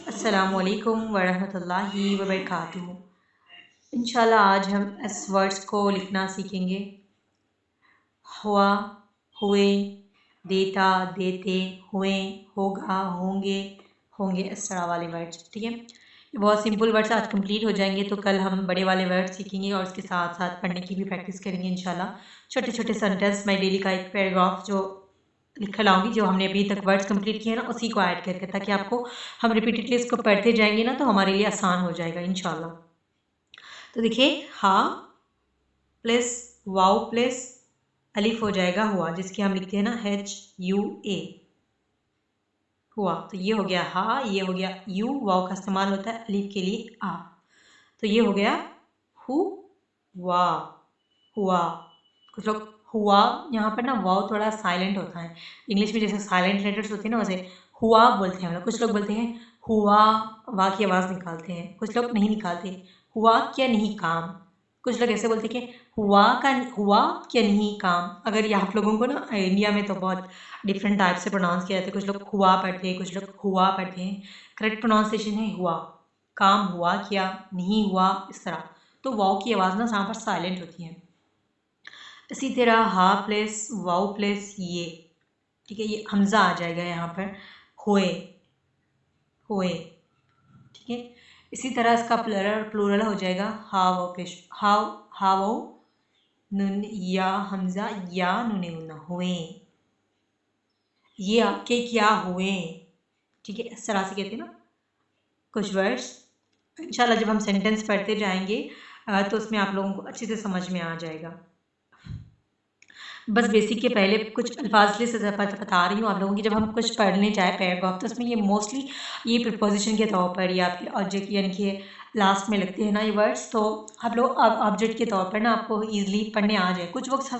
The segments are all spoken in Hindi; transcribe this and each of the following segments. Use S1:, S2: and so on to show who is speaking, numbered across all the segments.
S1: अस्सलामुअलैकुम वरहमतुल्लाहि वबरकातुहू। इंशाल्लाह आज हम इस वर्ड्स को लिखना सीखेंगे। हुआ, हुए, देता, देते, हुए, होगा, होंगे, होंगे, इस तरह वाले वर्ड्स। ठीक है, ये बहुत सिंपल वर्ड्स आज कंप्लीट हो जाएंगे, तो कल हम बड़े वाले वर्ड्स सीखेंगे और उसके साथ साथ पढ़ने की भी प्रैक्टिस करेंगे इंशाल्लाह। छोटे छोटे सेंटेंस, मैं डेली का एक पैराग्राफ जो लिख लाऊंगी, जो हमने अभी तक वर्ड्स कंप्लीट किए ना उसी को ऐड करके, ताकि आपको हम रिपीटेडली इसको पढ़ते जाएंगे ना तो हमारे लिए आसान हो जाएगा इंशाल्लाह। तो देखिए, हा प्लस वाओ प्लस अलिफ हो जाएगा हुआ, जिसके हम लिखते हैं ना HUA, हुआ। तो ये हो गया हा, ये हो गया यू, वाओ का इस्तेमाल होता है अलिफ के लिए आ। तो ये हो गया हु वा, हुआ। कुछ लोग हुआ, यहाँ पर ना वाव थोड़ा साइलेंट होता है। इंग्लिश में जैसे साइलेंट लेटर्स होते हैं ना, वैसे हुआ बोलते हैं हम लोग। कुछ लोग बोलते हैं हुआ, वाह की आवाज़ निकालते हैं, कुछ लोग नहीं निकालते। हुआ क्या नहीं काम, कुछ लोग ऐसे बोलते हैं कि हुआ क्या नहीं काम। अगर ये आप लोगों को ना इंडिया में तो बहुत डिफरेंट टाइप से प्रोनाउंस किया जाता है। कुछ लोग हुआ पढ़ते हैं, कुछ लोग हुआ पढ़ते हैं। करेक्ट प्रोनाउंसिएशन है हुआ, काम हुआ क्या नहीं हुआ, इस तरह। तो वाव की आवाज़ ना यहाँ पर साइलेंट होती है। इसी तरह हा प्लस वाओ प्लस ये, ठीक है, ये हमजा आ जाएगा यहाँ पर, होए, होए। ठीक है, इसी तरह इसका प्लूरल हो जाएगा हा वाओ प्लस हाव, हा वाओ नून या हमजा या नूने गुन्ना, हुए। ये आपके क्या हुए, ठीक है, इस तरह से कहते हैं ना कुछ वर्ड्स। इंशाल्लाह जब हम सेंटेंस पढ़ते जाएंगे तो उसमें आप लोगों को अच्छे से समझ में आ जाएगा। बस बेसिक के पहले कुछ अल्फाज से बता रही हूँ आप लोगों की। जब हम कुछ पढ़ने जाए पैराग्राफ, तो उसमें ये मोस्टली ये प्रिपोजिशन के तौर पर या फिर ऑब्जेक्ट यानी कि लास्ट में लगते हैं ना ये वर्ड्स, तो आप लोग ऑब्जेक्ट के तौर पर ना आपको ईजिली पढ़ने आ जाए। कुछ वक्त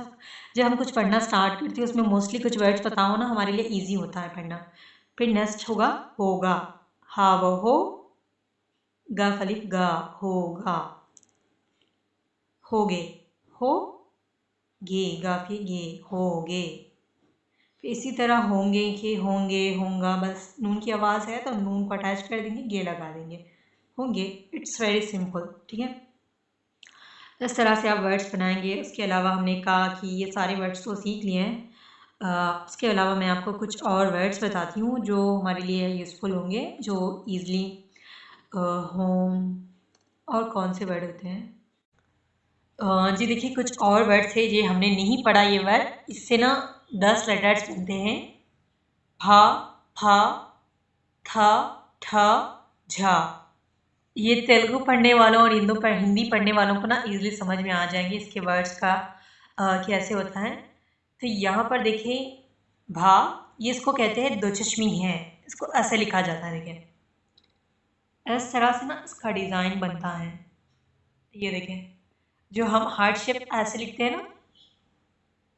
S1: जब हम कुछ पढ़ना स्टार्ट करते हैं उसमें मोस्टली कुछ वर्ड्स पता हो ना, हमारे लिए ईजी होता है पढ़ना। फिर नेक्स्ट होगा होगा, हा वो हो, गा फलिफ गा, होगा, होगे, हो गे, गा फिर गे, होगे। फिर इसी तरह होंगे के होंगे, होंगा, बस नून की आवाज़ है तो नून को अटैच कर देंगे, गे लगा देंगे, होंगे। It's very simple. ठीक है, इस तरह से आप वर्ड्स बनाएंगे। उसके अलावा हमने कहा कि ये सारे वर्ड्स तो सीख लिए हैं। उसके अलावा मैं आपको कुछ और वर्ड्स बताती हूँ जो हमारे लिए यूज़फुल होंगे, जो ईज़ली होम, और कौन से वर्ड होते हैं। जी देखिए, कुछ और वर्ड थे ये हमने नहीं पढ़ा ये वर्ड। इससे ना 10 लेटर्स बनते हैं, भा, फा, था, ठा, झा। ये तेलुगु पढ़ने वालों और हिंदी पढ़ने वालों को ना इजीली समझ में आ जाएंगे इसके वर्ड्स का कैसे होता है। तो यहाँ पर देखिए, भा, ये इसको कहते हैं दो चश्मी है, इसको ऐसे लिखा जाता है। देखिए इस तरह से ना इसका डिज़ाइन बनता है। ये देखें, जो हम हार्ट शेप ऐसे लिखते हैं ना,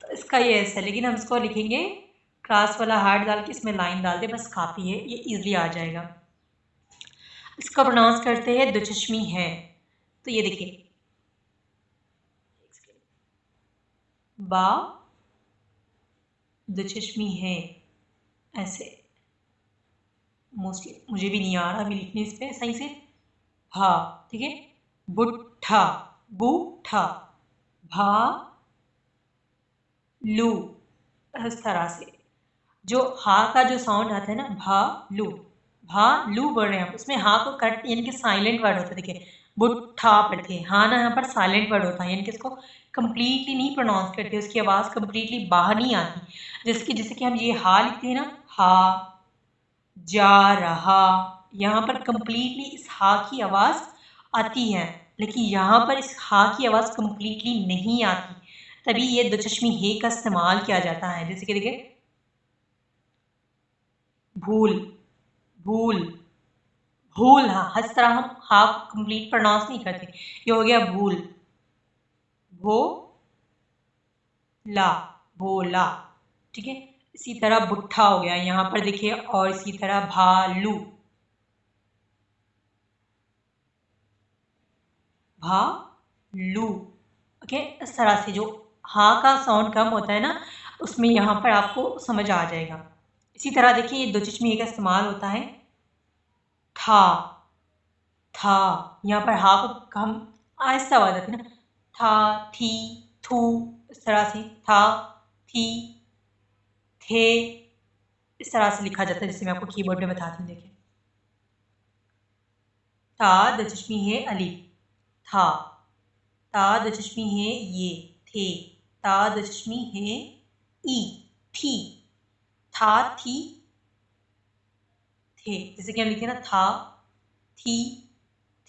S1: तो इसका ये ऐसा है, लेकिन हम इसको लिखेंगे क्रॉस वाला हार्ट डाल के, इसमें लाइन डाल दे, बस काफ़ी है, ये इजीली आ जाएगा। इसका प्रोनाउंस करते हैं दो चश्मी है। तो ये देखिए, बा दो चश्मी है, ऐसे। मोस्टली मुझे भी नहीं आ रहा अभी लिखने इस पे सही से। हा, ठीक है, बुट्ठा, बूठा, भा लू, इस तरह से। जो हा का जो साउंड आता है ना, भा लू, भा लू बोल रहे हैं हम, उसमें हा को कट यानी कि साइलेंट वर्ड होता है। देखिए बुट्ठा पढ़ते हैं, हा ना यहाँ पर साइलेंट वर्ड होता है, यानी कि इसको कंप्लीटली नहीं प्रोनाउंस करते, उसकी आवाज़ कंप्लीटली बाहर नहीं आती। जैसे कि हम ये हा लिखते हैं ना, हा, जा रहा, यहाँ पर कंप्लीटली इस हा की आवाज़ आती है, लेकिन यहाँ पर इस हा की आवाज़ कंप्लीटली नहीं आती। तभी ये दो चश्मी हे का इस्तेमाल किया जाता है। जैसे कि देखिए, भूल, भूल, भूल, हाँ, हर तरह हम हा कंप्लीट प्रोनाउंस नहीं करते। ये हो गया भूल, भो ला, भोला। ठीक है, इसी तरह बुट्ठा हो गया यहाँ पर देखिए, और इसी तरह भालू, भालू। ओके, इस तरह से जो हा का साउंड कम होता है ना, उसमें यहाँ पर आपको समझ आ जाएगा। इसी तरह देखिए, ये दो चश्मे का इस्तेमाल होता है था, था, यहाँ पर हा को हम आहिस्ता आवाज आती है ना, था, थी, थू, इस तरह से था, थी, थे, इस तरह से लिखा जाता है, जैसे मैं आपको कीबोर्ड में बताती हूँ। देखिए, ता द चश्मी है अलिफ, था, ता द चश्मी है ये, थे, ता द चश्मी है ई, थी, था, थी, थे, जैसे कि हम लिखते हैं ना, था, थी,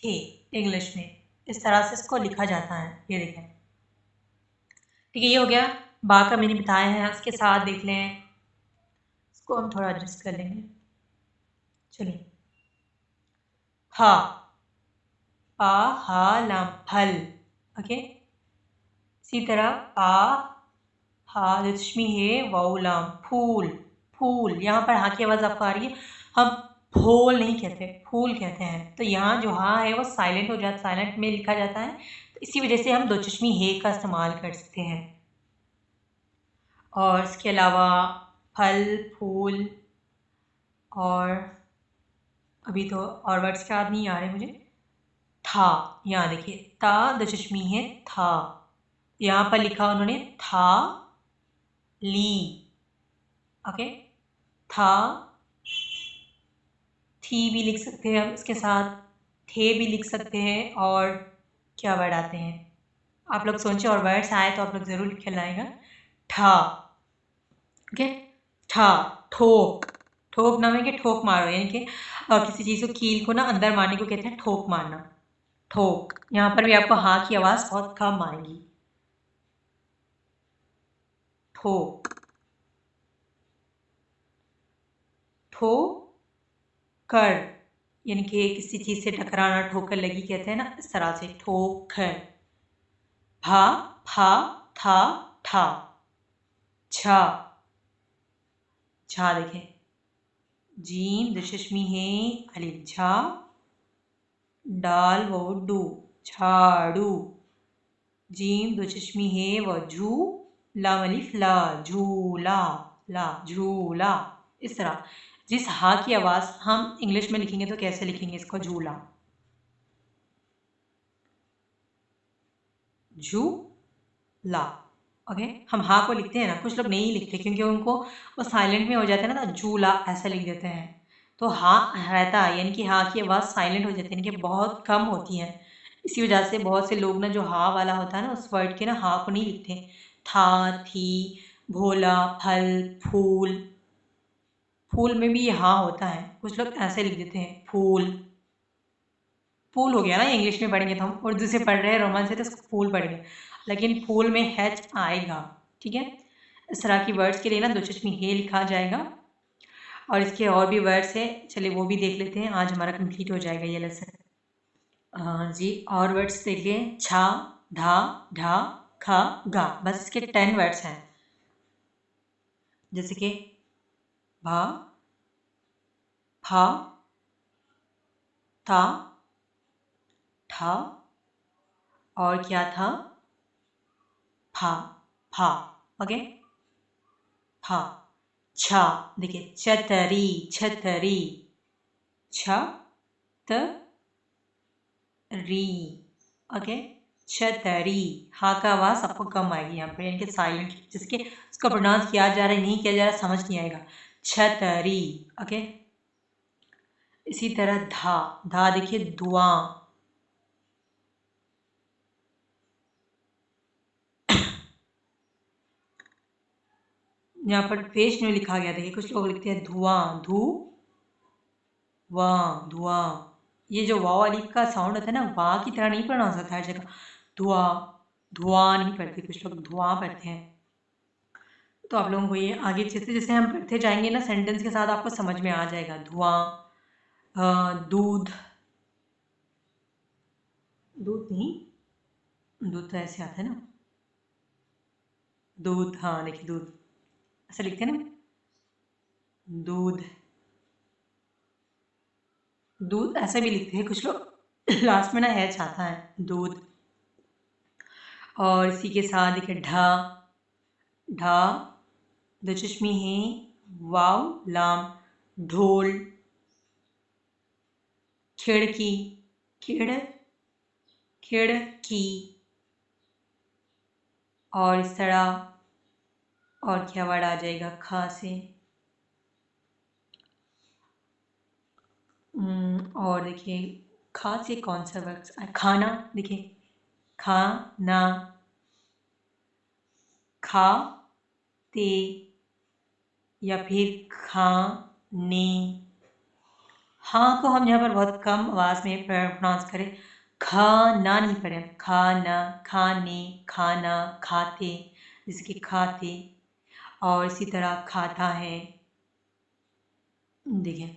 S1: थे, इंग्लिश में इस तरह से इसको लिखा जाता है। ये देखें, ठीक है, ये हो गया। बा का मैंने बताया है, उसके साथ देख लें, इसको हम थोड़ा एडजस्ट कर लेंगे। चलिए, हा, पा, हा, लाम, फल, ओके। इसी तरह पा, हा, रश्मि है, वाउ, लाम, फूल, फूल, यहाँ पर हा की आवाज़ आपको आ रही है, हम फूल नहीं कहते, फूल कहते हैं। तो यहाँ जो हा है वो साइलेंट हो जाता, साइलेंट में लिखा जाता है, तो इसी वजह से हम दो चश्मी हे का इस्तेमाल कर सकते हैं। और इसके अलावा फल, फूल, और अभी तो और वर्ड्स के याद नहीं आ रहे मुझे। था, यहाँ देखिए, ता दो चश्मी है, था, यहाँ पर लिखा उन्होंने था, ली, ओके, था, थी भी लिख सकते हैं हम इसके साथ, थे भी लिख सकते हैं, और क्या वर्ड आते हैं आप लोग सोचें, और वर्ड्स आए तो आप लोग ज़रूर लिख लाएगा। ठा, ओके, ठा, ठोक, ठोक नाम है कि ठोक मारो, यानी कि किसी चीज़ को, कील को ना अंदर मारने को कहते हैं ठोक मारना, ठोक। यहाँ पर भी आपको हाँ की आवाज़ बहुत कम आएगी, ठोक, ठो कर, यानी कि किसी चीज़ से टकराना, ठोकर लगी कहते हैं ना, इस तरह से ठोकर। भा, फा, था, ठा, छा, छा देखें, जीम दुशश्मी है अलिफ, झा, डाल वो डू, झाड़ू, जीम दो चश्मी है व झू, लाम अलिफ ला, झूला, ला, झूला। इस तरह जिस हा की आवाज़ हम इंग्लिश में लिखेंगे तो कैसे लिखेंगे इसको, झूला, झूला, ओके। हम हा को लिखते हैं ना, कुछ लोग नहीं लिखते क्योंकि उनको वो साइलेंट में हो जाता है ना, तो झूला ऐसा लिख देते हैं, तो हा रहता है, यानी कि हा की आवाज़ साइलेंट हो जाती है, यानी कि बहुत कम होती है। इसी वजह से बहुत से लोग ना जो हा वाला होता है ना, उस वर्ड के ना हा को नहीं लिखते, था, थी, भोला, फल, फूल, फूल में भी ये हा होता है, कुछ लोग ऐसे लिख देते हैं, फूल, फूल हो गया ना, इंग्लिश में पढ़ेंगे तो हम उर्दू से पढ़ रहे हैं, रोमन से, तो इसको फूल पढ़ेंगे, लेकिन फूल में हैच आएगा, ठीक है। इस तरह की वर्ड्स के लिए ना दो चश्मी हे लिखा जाएगा, और इसके और भी वर्ड्स हैं, चलिए वो भी देख लेते हैं, आज हमारा कंप्लीट हो जाएगा ये लेसन। जी, और वर्ड्स देखिए, छा, धा, ढा, खा, गा, बस इसके 10 वर्ड्स हैं, जैसे कि भा, फा, था, ठा, और क्या था, फा, फा, ओके, फा, छा, देखिए, छतरी, छतरी, छ, त, री, ओके, छतरी, हा का आवाज़ आपको कम आएगी यहाँ पर, यानी कि साइलेंट, जिसके उसका प्रोनाउंस किया जा रहा है नहीं किया जा रहा समझ नहीं आएगा, छतरी, ओके। इसी तरह धा, धा देखिए, धुआं, यहाँ पर पेश में लिखा गया, देखिए कुछ लोग लिखते हैं धुआं, धू, वां, धुआं, ये जो वाव अलीफ का साउंड होता है ना, वां की तरह नहीं प्रोनाउंस होता हर जगह, धुआं, धुआं नहीं पढ़ते, कुछ लोग धुआं पढ़ते हैं। तो आप लोगों को ये आगे जैसे जैसे हम पढ़ते जाएंगे ना, सेंटेंस के साथ आपको समझ में आ जाएगा, धुआं, दूध, दूध नहीं, दूध तो ऐसे आता है ना, दूध, हाँ देखिए, दूध ऐसा लिखते हैं ना, दूध, दूध ऐसे भी लिखते हैं कुछ लोग, लास्ट में ना एच आता है, दूध। और इसी के साथ देखिए, ढा, ढा, दो चश्मी है, वाव, लाम, ढोल, खिड़की, खिड़की। और इस तरह और क्या वर्ड आ जाएगा खा से? और देखिए खा से कौन सा वर्ड? खाना, देखिए खाना, खाते या फिर खाने। हाँ को हम यहाँ पर बहुत कम आवाज़ में प्रोनाउंस करें, खाना नहीं पढ़ें, खाना, खाने, खाना, खाते, जैसे कि खाते। और इसी तरह खाता है, देखिए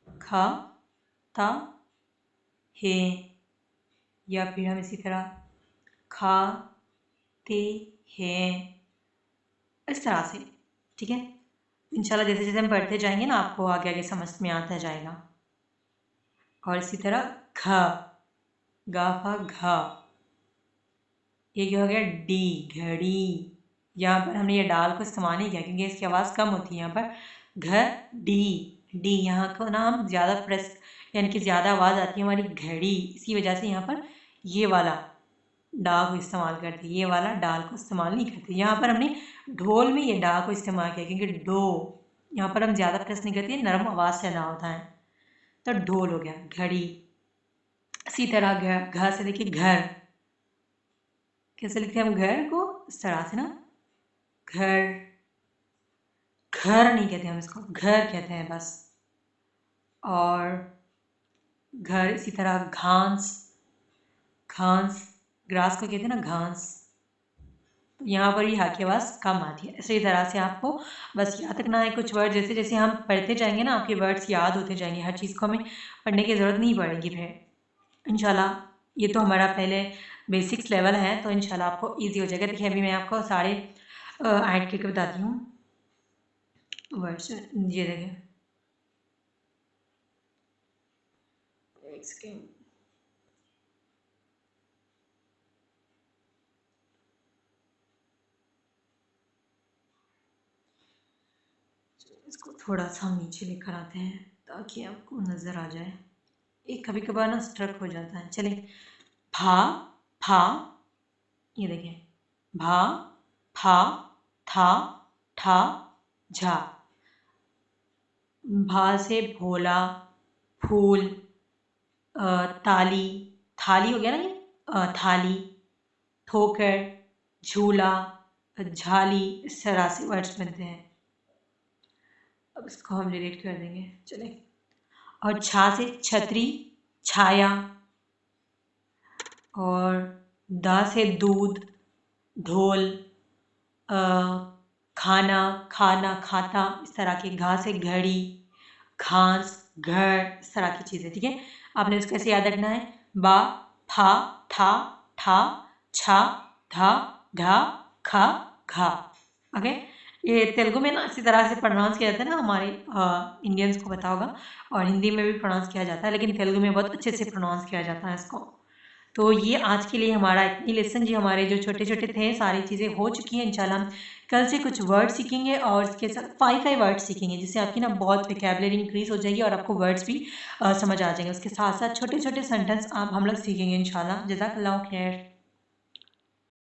S1: खाता है। या फिर हम इसी तरह खाते हैं, इस तरह से। ठीक है, इंशाल्लाह जैसे जैसे हम पढ़ते जाएंगे ना आपको आगे आगे समझ में आता जाएगा। और इसी तरह घ, गाफा घा, ये क्या हो गया डी, घड़ी। यहाँ पर हमने ये डाल को इस्तेमाल नहीं किया क्योंकि इसकी आवाज़ कम होती है यहाँ पर। घ डी, डी यहाँ को ना हम ज़्यादा प्रेस यानी कि ज़्यादा आवाज़ आती है हमारी घड़ी, इसी वजह से यहाँ पर ये वाला डा को इस्तेमाल करते हैं, ये वाला डाल को इस्तेमाल नहीं करते। यहाँ पर हमने ढोल में ये डा को इस्तेमाल किया क्योंकि डो यहाँ पर हम ज़्यादा प्रेस नहीं करते, नरम आवाज़ से अदा होता है, तो ढोल हो गया घड़ी। इसी तरह घर से देखिए घर, कैसे लिखते हैं हम घर को? इस तरह से ना, घर, घर नहीं कहते हम इसको, घर कहते हैं बस। और घर, इसी तरह घास, घास, ग्रास को कहते हैं ना घास, तो यहाँ पर ये हा की आवाज़ कम आती है। इसी तरह से आपको बस याद रखना है कुछ वर्ड, जैसे जैसे हम पढ़ते जाएंगे ना आपके वर्ड्स याद होते जाएंगे, हर चीज़ को हमें पढ़ने की ज़रूरत नहीं पड़ेगी फिर इंशाल्लाह। ये तो हमारा पहले बेसिक्स लेवल है, तो इंशाल्लाह आपको ईजी हो जाएगा। देखिए अभी मैं आपको सारे ऐड करके बताती हूँ वर्ड्स। ये देखें, एक सेकेंड, इसको थोड़ा सा हम नीचे लेकर आते हैं ताकि आपको नज़र आ जाए। एक कभी कभार ना स्ट्रक हो जाता है। चलिए, भा, फा, ये देखें, भा, फा, था, ठा, झा। भा से भोला, फूल, ताली, थाली हो गया ना ये, थाली, ठोकर, झूला, झाली, इस तरह से वर्ड्स बनते हैं। अब इसको हम डिलीट कर देंगे, चले। और छा से छतरी, छाया। और दा से दूध, ढोल, खाना, खाना, खाता, इस तरह के। घा से घड़ी, घास, घर, इस तरह की चीज़ें। ठीक है, आपने इसको कैसे याद रखना है? बा, फा, था, ठा, छा, धा, ढा, खा, घा। ओके, ये तेलुगु में ना इसी तरह से प्रोनाउंस किया जाता है ना, हमारे इंडियंस को पता होगा। और हिंदी में भी प्रोनाउंस किया जाता है, लेकिन तेलुगु में बहुत अच्छे से प्रोनाउंस किया जाता है इसको। तो ये आज के लिए हमारा इतनी लेसन जी, हमारे जो छोटे छोटे थे सारी चीज़ें हो चुकी हैं। इंशाल्लाह हम कल से कुछ वर्ड सीखेंगे और इसके साथ 5 वर्ड्स सीखेंगे, जिससे आपकी ना बहुत वोकैबुलरी इंक्रीज हो जाएगी और आपको वर्ड्स भी समझ आ जाएंगे। उसके साथ साथ छोटे छोटे सेंटेंस आप हम लोग सीखेंगे इंशाल्लाह। जज़ाकल्लाह खैर।